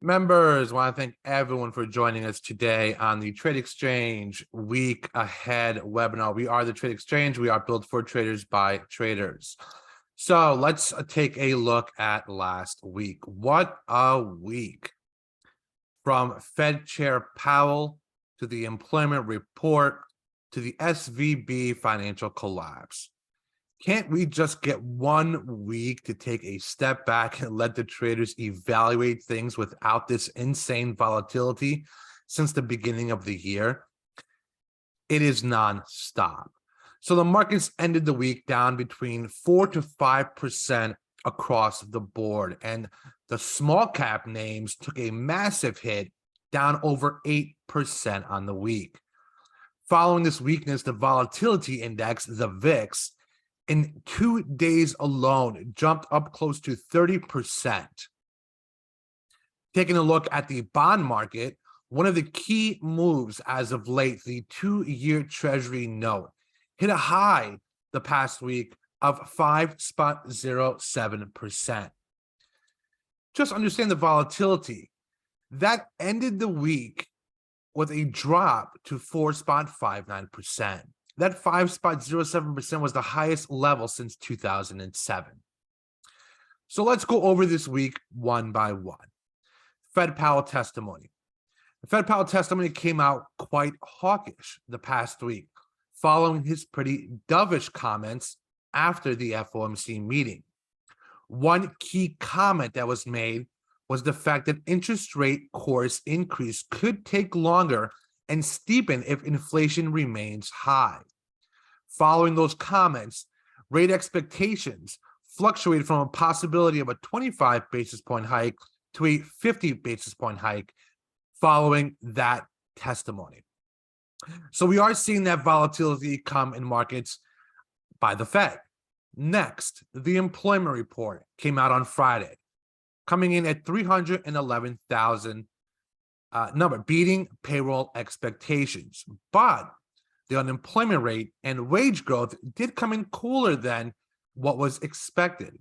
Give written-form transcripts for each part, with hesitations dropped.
Members, I want to thank everyone for joining us today on the TradeXchange Week Ahead webinar. We are the TradeXchange. We are built for traders by traders. So let's take a look at last week. What a week. From Fed Chair Powell to the employment report to the SVB financial collapse. Can't we just get 1 week to take a step back and let the traders evaluate things without this insane volatility since the beginning of the year? It is nonstop. So the markets ended the week down between 4 to 5% across the board, and the small cap names took a massive hit, down over 8% on the week. Following this weakness, the volatility index, the VIX, in 2 days alone jumped up close to 30%. Taking a look at the bond market, one of the key moves as of late, the 2-year Treasury note, hit a high the past week of 5.07%. Just understand the volatility. That ended the week with a drop to 4.59%. That 5.07% was the highest level since 2007. So let's go over this week one by one. Fed Powell testimony. The Fed Powell testimony came out quite hawkish the past week, following his pretty dovish comments after the FOMC meeting. One key comment that was made was the fact that interest rate course increase could take longer and steepen if inflation remains high. Following those comments, rate expectations fluctuated from a possibility of a 25 basis point hike to a 50 basis point hike following that testimony. So we are seeing that volatility come in markets by the Fed. Next, the employment report came out on Friday, coming in at 311,000 number, beating payroll expectations. But the unemployment rate and wage growth did come in cooler than what was expected.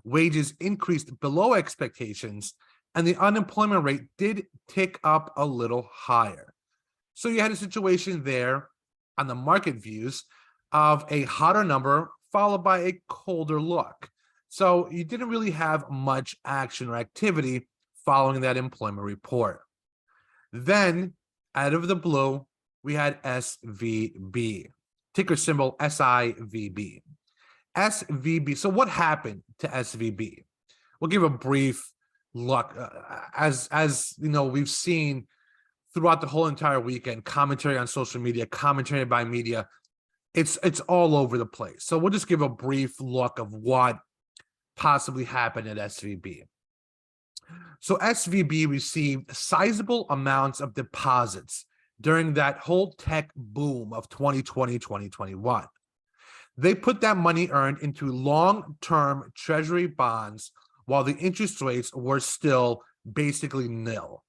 Wages increased below expectations, and the unemployment rate did tick up a little higher. So you had a situation there on the market views of a hotter number followed by a colder look. So you didn't really have much action or activity following that employment report. Then, out of the blue, we had SVB, ticker symbol SIVB. SVB. So what happened to SVB? We'll give a brief look. As you know, we've seen throughout the whole entire weekend, commentary on social media, commentary by media. It's all over the place. So we'll just give a brief look of what possibly happened at SVB. So SVB received sizable amounts of deposits during that whole tech boom of 2020, 2021. They put that money earned into long-term treasury bonds while the interest rates were still basically nil.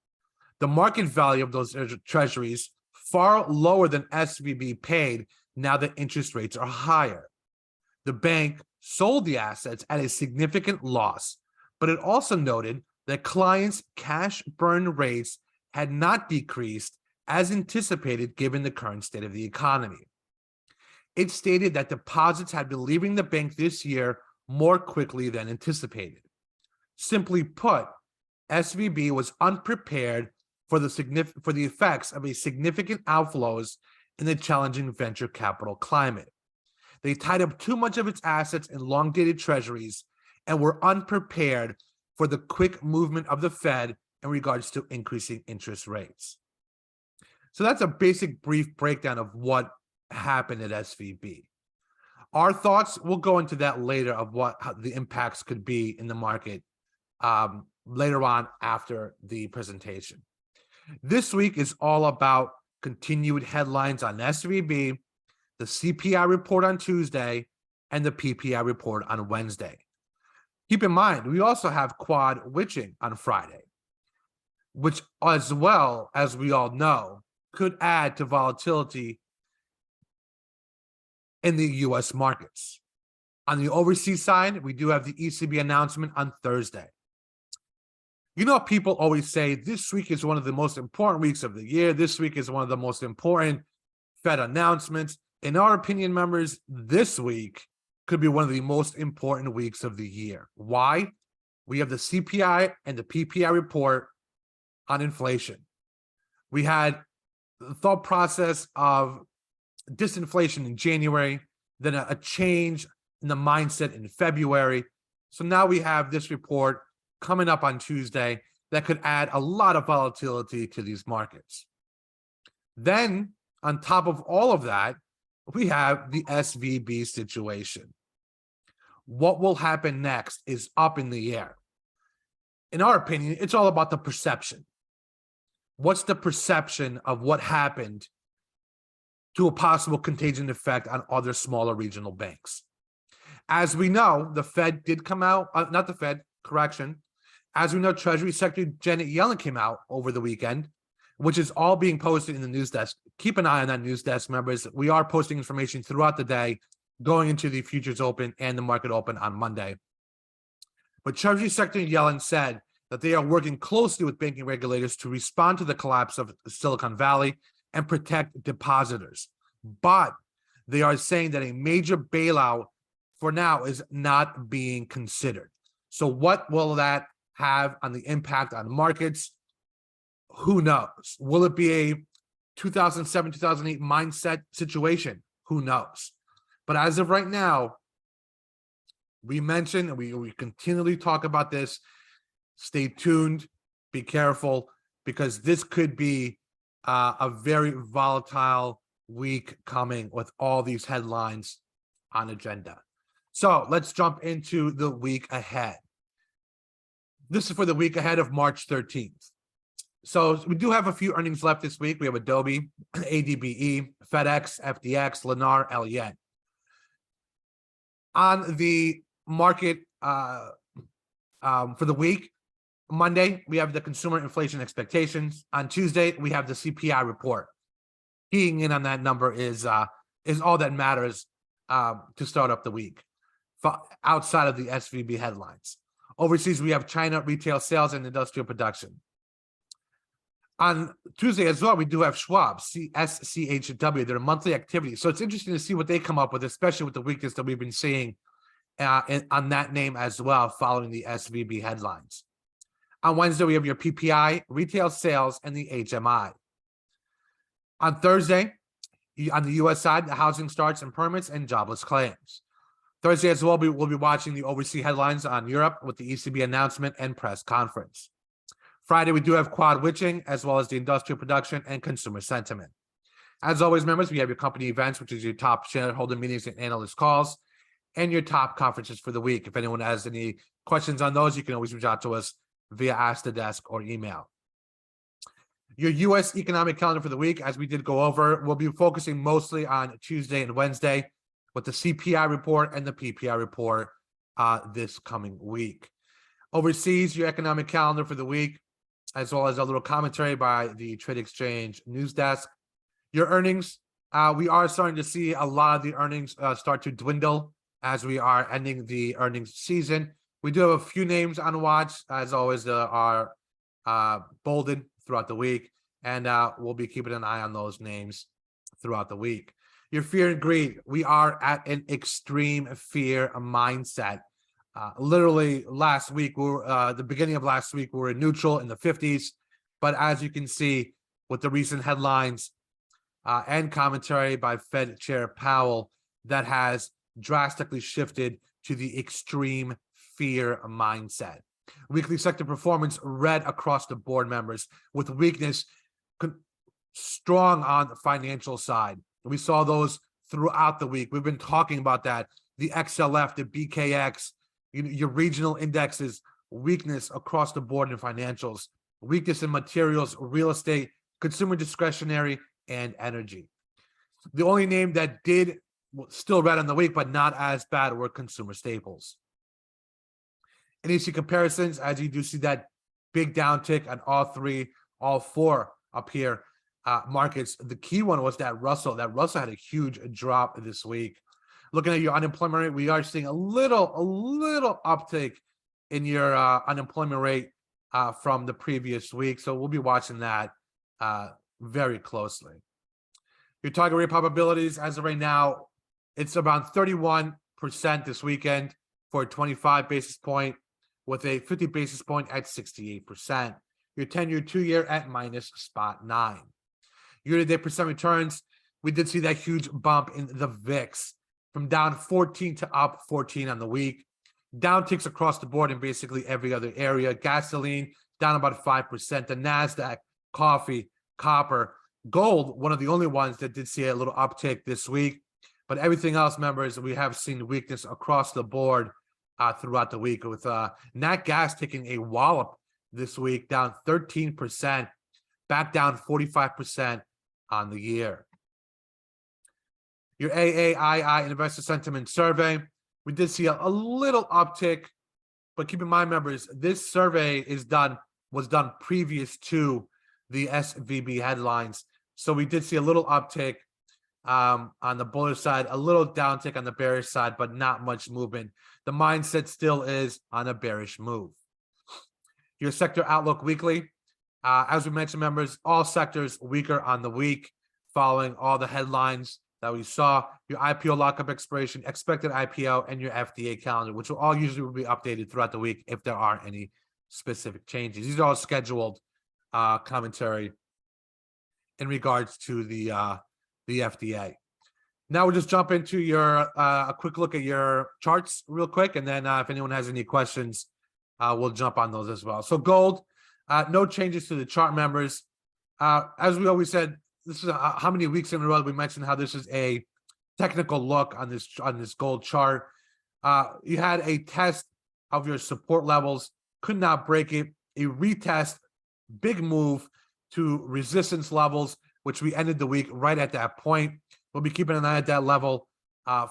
The market value of those treasuries far lower than SVB paid now that interest rates are higher. The bank sold the assets at a significant loss, but it also noted that clients' cash burn rates had not decreased as anticipated given the current state of the economy. It stated that deposits had been leaving the bank this year more quickly than anticipated. Simply put, SVB was unprepared for the effects of a significant outflows in the challenging venture capital climate. They tied up too much of its assets in long-dated treasuries and were unprepared for the quick movement of the Fed in regards to increasing interest rates. So that's a basic brief breakdown of what happened at SVB. Our thoughts, we'll go into that later of how the impacts could be in the market later on after the presentation. This week is all about continued headlines on SVB, the CPI report on Tuesday, and the PPI report on Wednesday. Keep in mind, we also have quad witching on Friday, which, as well as we all know, could add to volatility in the U.S. markets. On the overseas side, we do have the ECB announcement on Thursday. You know, people always say this week is one of the most important weeks of the year. This week is one of the most important Fed announcements. In our opinion, members, this week could be one of the most important weeks of the year. Why? We have the CPI and the PPI report on inflation. We had the thought process of disinflation in January, then a change in the mindset in February. So now we have this report coming up on Tuesday that could add a lot of volatility to these markets. Then, on top of all of that, we have the SVB situation. What will happen next is up in the air. In our opinion, it's all about the perception. What's the perception of what happened to a possible contagion effect on other smaller regional banks? As we know, the Fed did come out, not the Fed, correction. As we know, Treasury Secretary Janet Yellen came out over the weekend, which is all being posted in the news desk. Keep an eye on that news desk, members. We are posting information throughout the day going into the futures open and the market open on Monday. But Treasury Secretary Yellen said that they are working closely with banking regulators to respond to the collapse of Silicon Valley and protect depositors. But they are saying that a major bailout for now is not being considered. So what will that have on the impact on markets? Who knows? Will it be a 2007, 2008 mindset situation? Who knows? But as of right now, we mentioned, and we continually talk about this, stay tuned, be careful, because this could be a very volatile week coming with all these headlines on agenda. So let's jump into the week ahead. This is for the week ahead of March 13th. So we do have a few earnings left this week. We have Adobe, ADBE, FedEx, FDX, Lennar, Elliott. On the market for the week, Monday, we have the consumer inflation expectations. On Tuesday, we have the CPI report. Keying in on that number is all that matters to start up the week, outside of the SVB headlines. Overseas, we have China retail sales and industrial production. On Tuesday as well, we do have Schwab, SCHW, their monthly activity. So it's interesting to see what they come up with, especially with the weakness that we've been seeing on that name as well, following the SVB headlines. On Wednesday, we have your PPI, retail sales, and the HMI. On Thursday, on the U.S. side, the housing starts and permits and jobless claims. Thursday as well, we'll be watching the overseas headlines on Europe with the ECB announcement and press conference. Friday, we do have quad witching, as well as the industrial production and consumer sentiment. As always, members, we have your company events, which is your top shareholder meetings and analyst calls, and your top conferences for the week. If anyone has any questions on those, you can always reach out to us via Ask the Desk or email. Your U.S. economic calendar for the week, as we did go over, we'll be focusing mostly on Tuesday and Wednesday with the CPI report and the PPI report this coming week. Overseas, your economic calendar for the week, as well as a little commentary by the TradeXchange news desk. Your earnings, we are starting to see a lot of the earnings start to dwindle as we are ending the earnings season. We do have a few names on watch, as always, are bolded throughout the week, and we'll be keeping an eye on those names throughout the week. Your fear and greed, we are at an extreme fear mindset. Literally last week, the beginning of last week, we were neutral in the 50s. But as you can see with the recent headlines and commentary by Fed Chair Powell, that has drastically shifted to the extreme fear mindset. Weekly sector performance red across the board, members, with weakness strong on the financial side. We saw those throughout the week. We've been talking about that. The XLF, the BKX, your regional indexes, weakness across the board in financials, weakness in materials, real estate, consumer discretionary, and energy. The only name that did still red on the week, but not as bad, were consumer staples. And you see comparisons, as you do see that big downtick on all four up here markets. The key one was that Russell had a huge drop this week. Looking at your unemployment rate, we are seeing a little uptick in your unemployment rate from the previous week. So we'll be watching that very closely. Your target rate probabilities as of right now, it's around 31% this weekend for a 25 basis point with a 50 basis point at 68%. Your 10-year, 2-year at -0.9. Year-to-date percent returns, we did see that huge bump in the VIX from down 14 to up 14 on the week. Down ticks across the board in basically every other area. Gasoline down about 5%. The NASDAQ, coffee, copper, gold, one of the only ones that did see a little uptick this week. But everything else, members, we have seen weakness across the board throughout the week, with nat gas taking a wallop this week, down 13%, back down 45% on the year. Your AAII Investor Sentiment Survey, we did see a little uptick, but keep in mind, members, this survey was done previous to the SVB headlines. So we did see a little uptick on the bullish side, a little downtick on the bearish side, but not much movement. The mindset still is on a bearish move. Your sector outlook weekly, as we mentioned, members, all sectors weaker on the week following all the headlines that we saw. Your IPO lockup expiration, expected IPO, and your FDA calendar, which will all usually be updated throughout the week if there are any specific changes. These are all scheduled commentary in regards to the FDA. Now we'll just jump into your a quick look at your charts real quick, and then if anyone has any questions, we'll jump on those as well. So gold, no changes to the chart, members. As we always said, this is how many weeks in a row we mentioned how this is a technical look on this gold chart. You had a test of your support levels, could not break it. A retest, big move to resistance levels, which we ended the week right at that point. We'll be keeping an eye at that level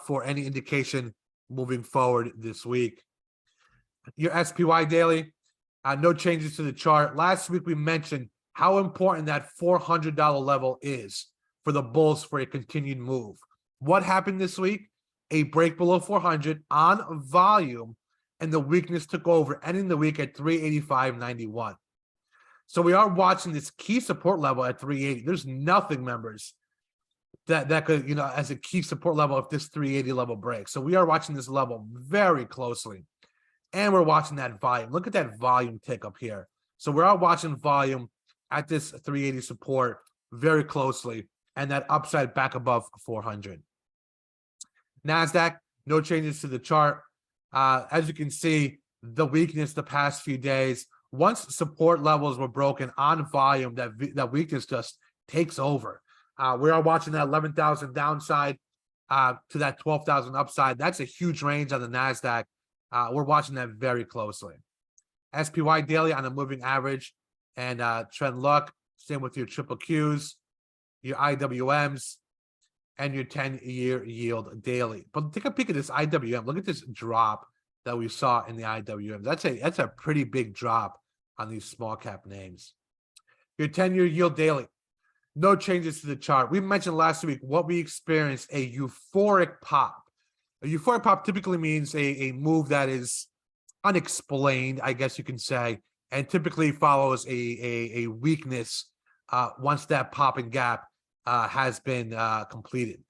for any indication moving forward this week. Your SPY daily, no changes to the chart. Last week we mentioned how important that $400 level is for the bulls for a continued move. What happened this week? A break below 400 on volume, and the weakness took over, ending the week at 385.91. So we are watching this key support level at 380. There's nothing, members, that could, as a key support level if this 380 level breaks. So we are watching this level very closely, and we're watching that volume. Look at that volume tick up here. So we're out watching volume at this 380 support very closely, and that upside back above 400. NASDAQ, no changes to the chart. As you can see, the weakness the past few days, once support levels were broken on volume, that weakness just takes over. We are watching that 11,000 downside to that 12,000 upside. That's a huge range on the NASDAQ. We're watching that very closely. SPY daily on a moving average and trend look. Same with your triple Qs, your IWMs, and your 10-year yield daily. But take a peek at this IWM. Look at this drop that we saw in the IWM. That's a pretty big drop on these small cap names. Your 10-year yield daily, no changes to the chart. We mentioned last week what we experienced, a euphoric pop. A euphoric pop typically means a move that is unexplained, I guess you can say, and typically follows a weakness once that pop and gap has been completed.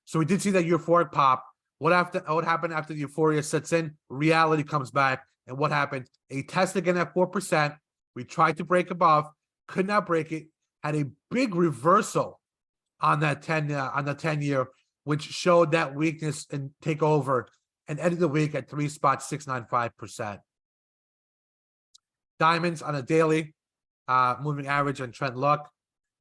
So we did see that euphoric pop. What happened after the euphoria sets in? Reality comes back. And what happened? A test again at 4%. We tried to break above, could not break it. Had a big reversal on that 10-year, which showed that weakness and take over, and ended the week at 3.695%. Diamonds on a daily, moving average and trend look.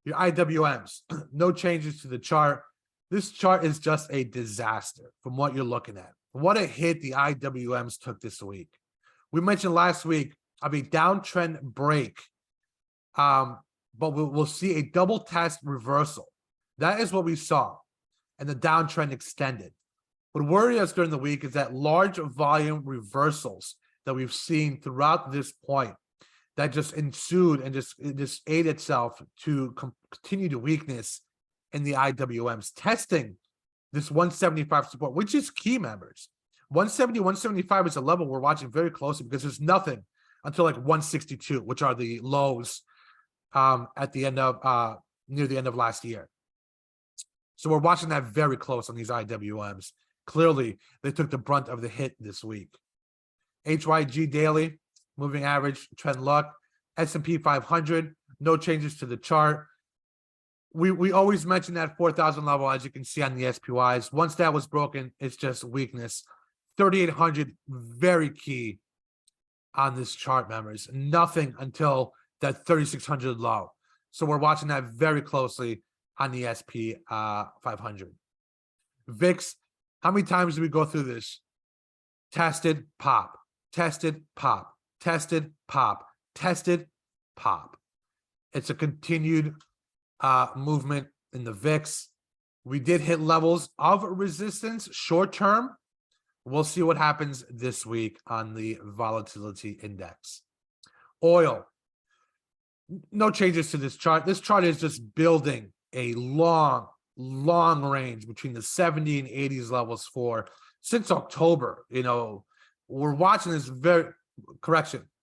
Your IWMs, no changes to the chart. This chart is just a disaster from what you're looking at. What a hit the IWMs took this week. We mentioned last week of a downtrend break, but we'll see a double test reversal. That is what we saw, and the downtrend extended. What worried us during the week is that large volume reversals that we've seen throughout this point that just ensued and just ate itself to continue to weakness in the IWMs, testing this 175 support, which is key, members. 170, 175 is a level we're watching very closely because there's nothing until like 162, which are the lows at the end of near the end of last year. So we're watching that very close on these IWMs. Clearly, they took the brunt of the hit this week. HYG daily, moving average, trend luck, S&P 500, no changes to the chart. We always mention that 4,000 level, as you can see on the SPYs. Once that was broken, it's just weakness. 3,800, very key on this chart, members. Nothing until that 3,600 low. So we're watching that very closely on the SP 500. VIX, how many times do we go through this? Tested, pop, tested, pop, tested, pop, tested, pop. It's a continued movement in the VIX. We did hit levels of resistance short term. We'll see what happens this week on the volatility index. Oil, no changes to this chart. This chart is just building a long range between the 70 and 80s levels for since October. You know, we're watching this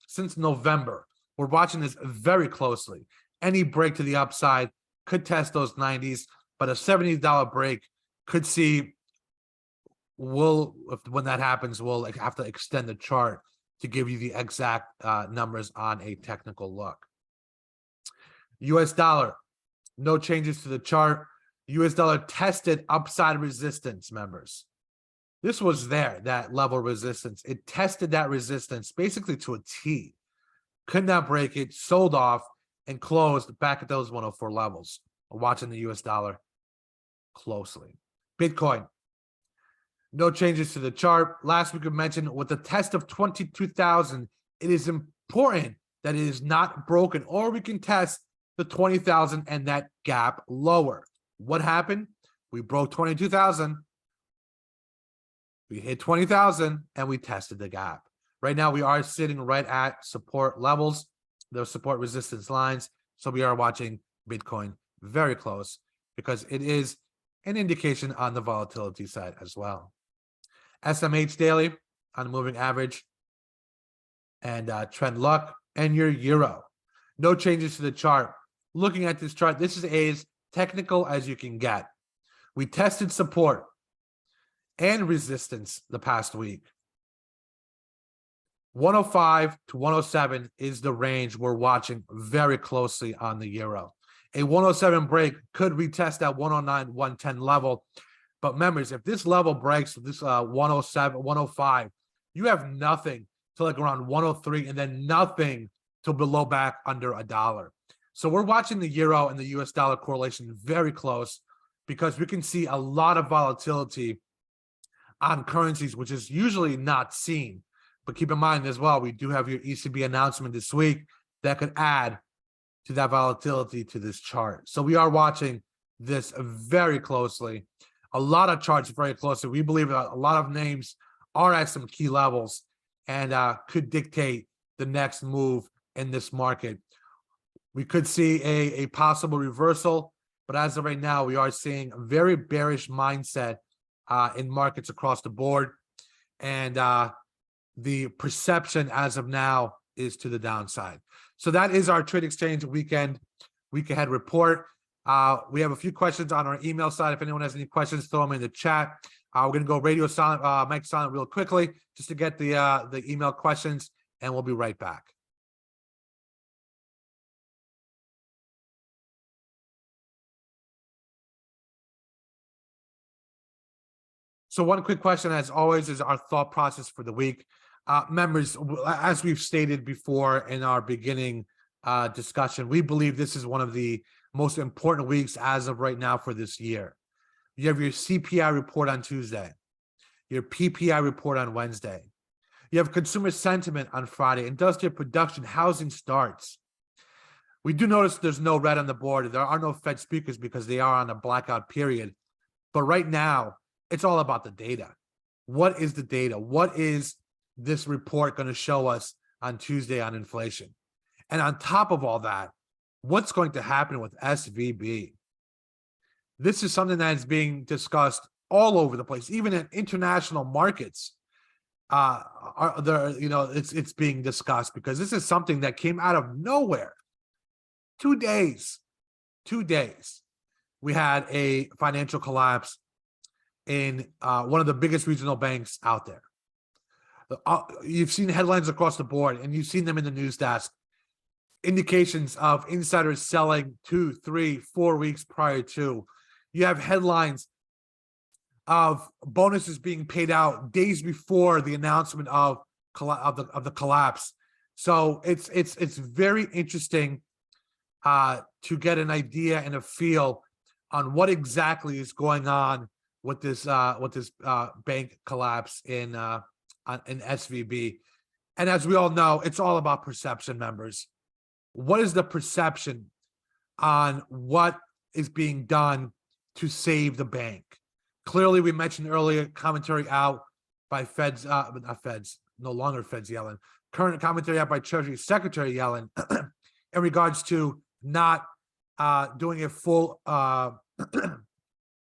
since November. We're watching this very closely. Any break to the upside could test those 90s, but a $70 break could see when that happens, we'll have to extend the chart to give you the exact numbers on a technical look. US dollar, no changes to the chart. US dollar tested upside resistance, members. This was there, that level resistance. It tested that resistance basically to a T. Could not break it, sold off, and closed back at those 104 levels. We're watching the US dollar closely. Bitcoin, no changes to the chart. Last week we mentioned with the test of 22,000, it is important that it is not broken, or we can test the 20,000 and that gap lower. What happened? We broke 22,000. We hit 20,000 and we tested the gap. Right now we are sitting right at support levels, those support resistance lines. So we are watching Bitcoin very close because it is an indication on the volatility side as well. SMH daily on the moving average and trend luck, and your euro. No changes to the chart. Looking at this chart, this is as technical as you can get. We tested support and resistance the past week. 105 to 107 is the range we're watching very closely on the euro. A 107 break could retest that 109, 110 level. But members, if this level breaks, this 107, 105, you have nothing to like around 103 and then nothing to below back under $1. So we're watching the euro and the US dollar correlation very close because we can see a lot of volatility on currencies, which is usually not seen. But keep in mind as well, we do have your ECB announcement this week that could add to that volatility to this chart. So we are watching this very closely. A lot of charts very closely. We believe a lot of names are at some key levels and could dictate the next move in this market. We could see a possible reversal, but as of right now, we are seeing a very bearish mindset in markets across the board. And the perception as of now is to the downside. So that is our TradeXchange week ahead report. We have a few questions on our email side. If anyone has any questions, throw them in the chat. We're going to go radio silent, mic silent real quickly just to get the email questions, and we'll be right back. So one quick question, as always, is our thought process for the week. Members, as we've stated before in our beginning discussion, we believe this is one of the most important weeks as of right now for this year. You have your CPI report on Tuesday, your PPI report on Wednesday. You have consumer sentiment on Friday, industrial production, housing starts. We do notice there's no red on the board. There are no Fed speakers because they are on a blackout period. But right now, it's all about the data. What is the data? What is this report going to show us on Tuesday on inflation? And on top of all that, what's going to happen with SVB? This is something that is being discussed all over the place, even in international markets. are there, it's being discussed, because this is something that came out of nowhere. 2 days, 2 days, we had a financial collapse in one of the biggest regional banks out there. You've seen headlines across the board, and you've seen them in the news desk. Indications of insiders selling 2, 3, 4 weeks prior to. You have headlines of bonuses being paid out days before the announcement of the collapse. So it's very interesting to get an idea and a feel on what exactly is going on with this bank collapse in SVB. And as we all know, it's all about perception, members. What is the perception on what is being done to save the bank? Clearly, we mentioned earlier, commentary out by Feds, not Feds, no longer Feds Yellen, current commentary out by Treasury Secretary Yellen in regards to not doing a full,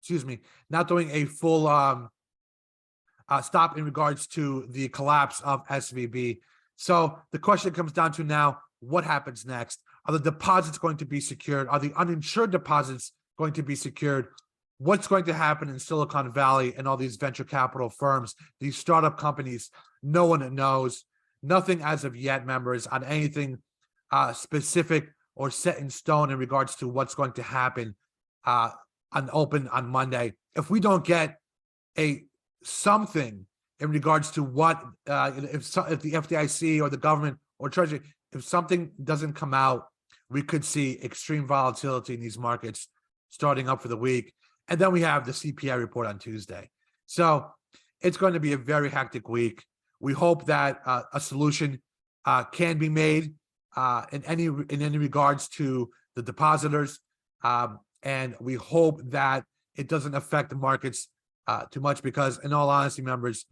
excuse me, not doing a full stop in regards to the collapse of SVB. So the question comes down to now, what happens next? Are the deposits going to be secured? Are the uninsured deposits going to be secured? What's going to happen in Silicon Valley and all these venture capital firms, these startup companies? No one knows. Nothing as of yet, members, on anything specific or set in stone in regards to what's going to happen on open on Monday. If we don't get something in regards to what if the FDIC or the government or Treasury, if something doesn't come out, we could see extreme volatility in these markets starting up for the week. And then we have the CPI report on Tuesday. So it's going to be a very hectic week. We hope that a solution can be made in any regards to the depositors. And we hope that it doesn't affect the markets too much, because in all honesty, members,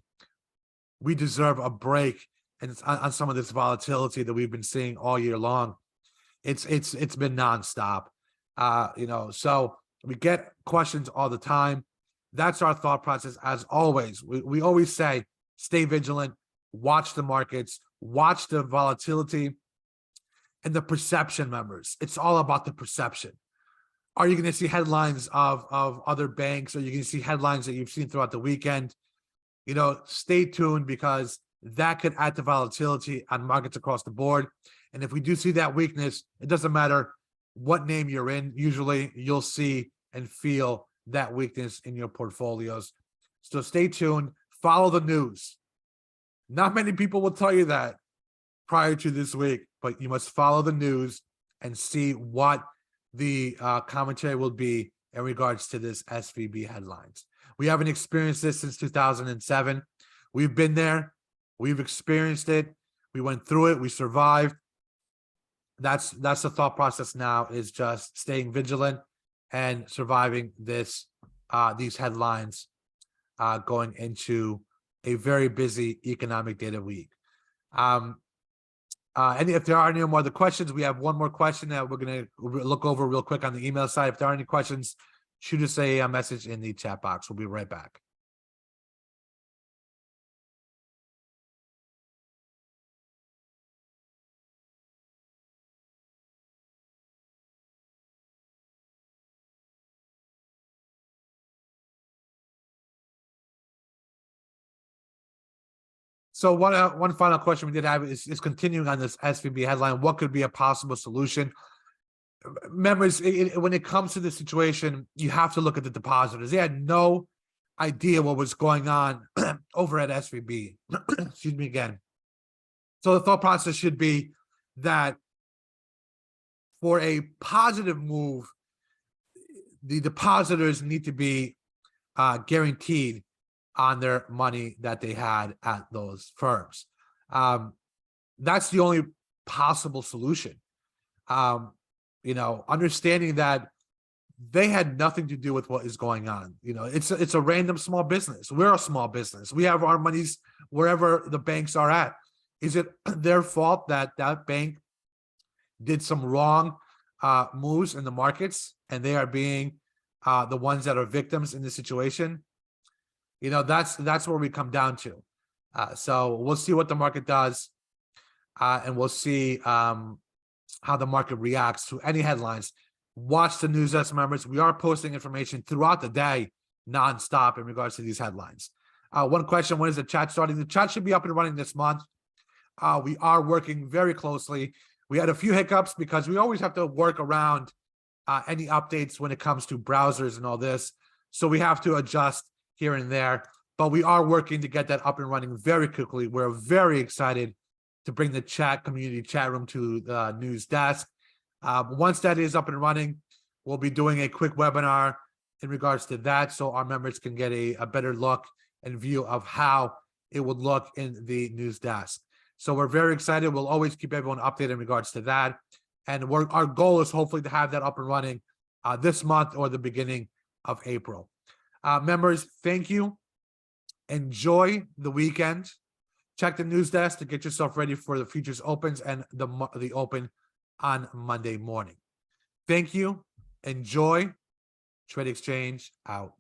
we deserve a break on some of this volatility that we've been seeing all year long. It's been nonstop. So we get questions all the time. That's our thought process. As always, we always say, stay vigilant, watch the markets, watch the volatility and the perception, members. It's all about the perception. Are you going to see headlines of other banks? Are you going to see headlines that you've seen throughout the weekend? Stay tuned, because that could add to volatility on markets across the board. And if we do see that weakness, it doesn't matter what name you're in. Usually you'll see and feel that weakness in your portfolios. So stay tuned, follow the news. Not many people will tell you that prior to this week, but you must follow the news and see what the commentary will be in regards to this SVB headlines. We haven't experienced this since 2007. We've been there. We've experienced it. We went through it. We survived. That's the thought process now, is just staying vigilant and surviving these headlines going into a very busy economic data week. And if there are any more other questions, we have one more question that we're going to look over real quick on the email side. If there are any questions, shoot us a message in the chat box. We'll be right back. So one final question we did have is continuing on this SVB headline. What could be a possible solution? Members, when it comes to this situation, you have to look at the depositors. They had no idea what was going on over at SVB. Excuse me again. So the thought process should be that for a positive move, the depositors need to be guaranteed on their money that they had at those firms. That's the only possible solution. Understanding that they had nothing to do with what is going on. It's a random small business. We're a small business. We have our monies wherever the banks are at. Is it their fault that that bank did some wrong moves in the markets and they are being the ones that are victims in this situation? That's where we come down to. So we'll see what the market does, and we'll see how the market reacts to any headlines. Watch the news desk, members. We are posting information throughout the day, nonstop, in regards to these headlines. One question: when is the chat starting? The chat should be up and running this month. We are working very closely. We had a few hiccups because we always have to work around any updates when it comes to browsers and all this. So we have to adjust here and there, but we are working to get that up and running very quickly. We're very excited to bring the community chat room to the news desk. Once that is up and running, we'll be doing a quick webinar in regards to that, so our members can get a better look and view of how it would look in the news desk. So we're very excited. We'll always keep everyone updated in regards to that. And our goal is hopefully to have that up and running this month or the beginning of April. Members, thank you. Enjoy the weekend. Check the news desk to get yourself ready for the futures opens and the open on Monday morning. Thank you. Enjoy. TradeXchange out.